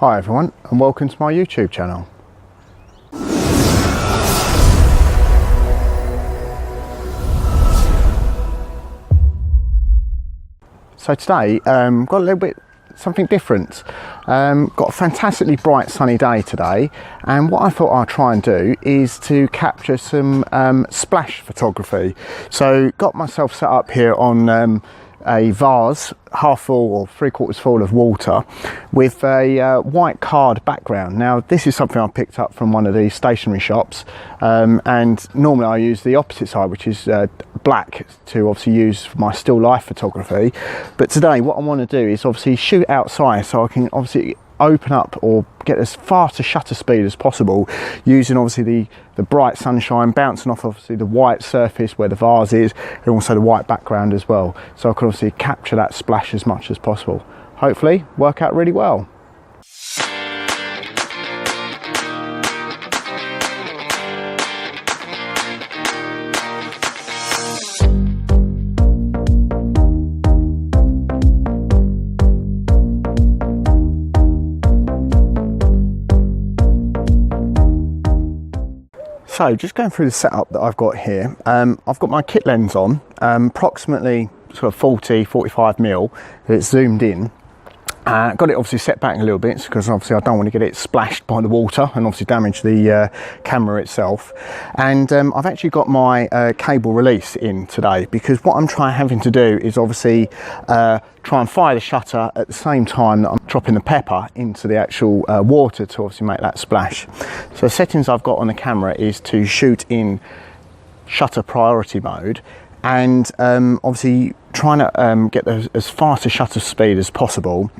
Hi everyone and welcome to my YouTube channel. So today got a little bit something different. Got a fantastically bright sunny day today, and what I thought I'd try and do is to capture some splash photography. So got myself set up here on a vase, half full or 3/4 full of water, with a white card background. Now this is something I picked up from one of these stationery shops, and normally I use the opposite side, which is black, to obviously use for my still life photography. But today what I want to do is obviously shoot outside, so I can obviously open up or get as fast a shutter speed as possible, using obviously the bright sunshine bouncing off obviously the white surface where the vase is, and also the white background as well, so I can obviously capture that splash as much as possible. Hopefully work out really well. So just going through the setup that I've got here, I've got my kit lens on, approximately sort of 40-45mm, it's zoomed in. Got it obviously set back a little bit because obviously I don't want to get it splashed by the water and obviously damage the camera itself. And I've actually got my cable release in today, because what I'm having to do is obviously try and fire the shutter at the same time that I'm dropping the pepper into the actual water to obviously make that splash. So the settings I've got on the camera is to shoot in shutter priority mode, and obviously trying to get as fast a shutter speed as possible,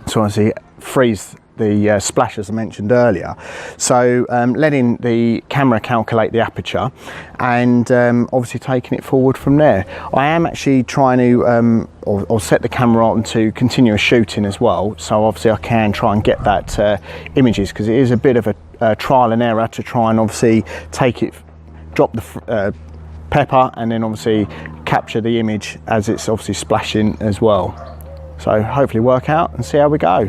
so obviously freeze the splash as I mentioned earlier. So letting the camera calculate the aperture, and obviously taking it forward from there. I am actually trying to or set the camera on to continuous shooting as well, so obviously I can try and get that images, because it is a bit of a trial and error to try and obviously drop the pepper and then obviously capture the image as it's obviously splashing as well. So hopefully work out and see how we go.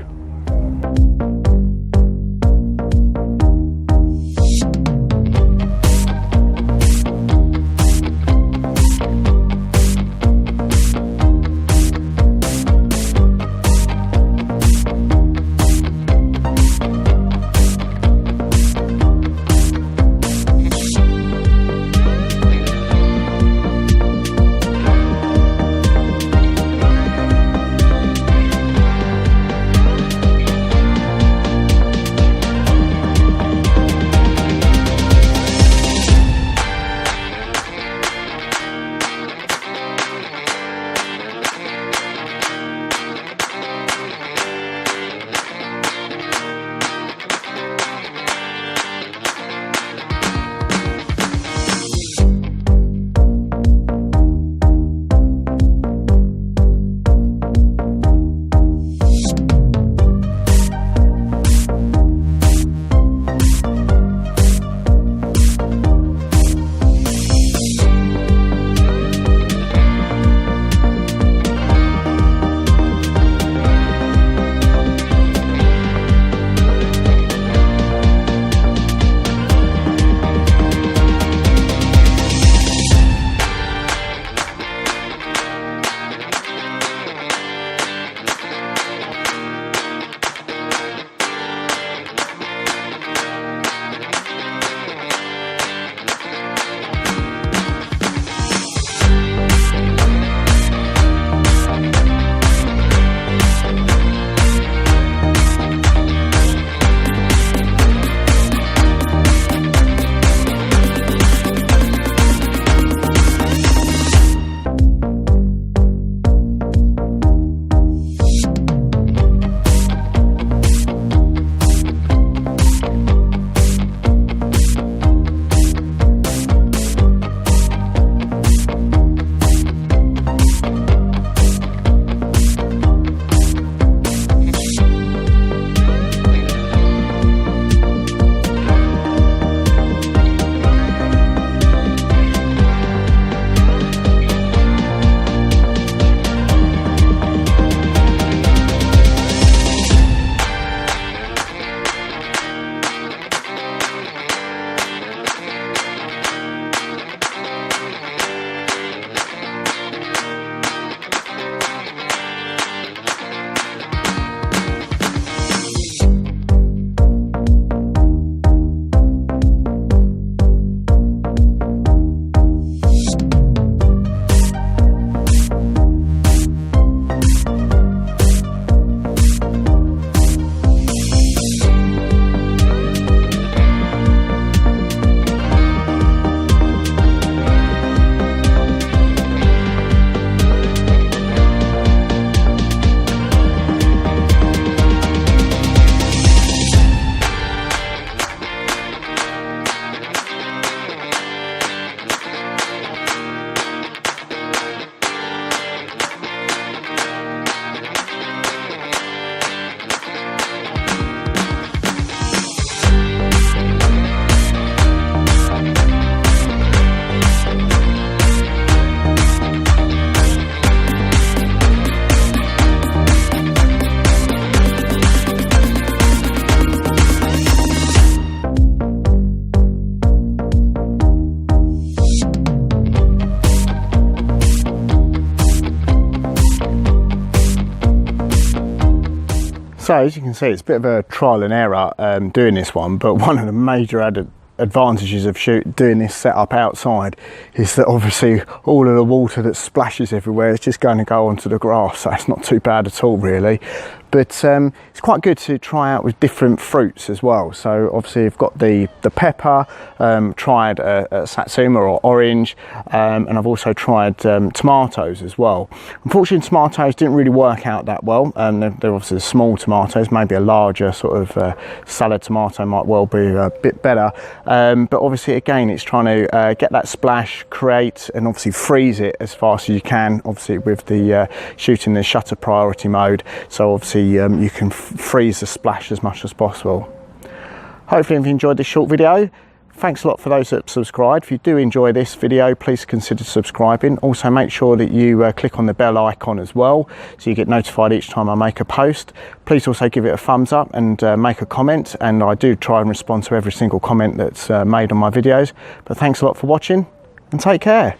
So as you can see, it's a bit of a trial and error doing this one, but one of the major added advantages of doing this setup outside is that obviously all of the water that splashes everywhere is just going to go onto the grass, so it's not too bad at all really. But it's quite good to try out with different fruits as well. So obviously you've got the pepper, tried a satsuma or orange, and I've also tried tomatoes as well. Unfortunately, tomatoes didn't really work out that well. They're obviously small tomatoes, maybe a larger sort of salad tomato might well be a bit better. But obviously again, it's trying to get that splash, create and obviously freeze it as fast as you can, obviously with the shooting the shutter priority mode. So obviously you can freeze the splash as much as possible. Hopefully you've enjoyed this short video. Thanks a lot for those that subscribed. If you do enjoy this video, please consider subscribing. Also make sure that you click on the bell icon as well, so you get notified each time I make a post. Please also give it a thumbs up and make a comment, and I do try and respond to every single comment that's made on my videos. But thanks a lot for watching, and take care.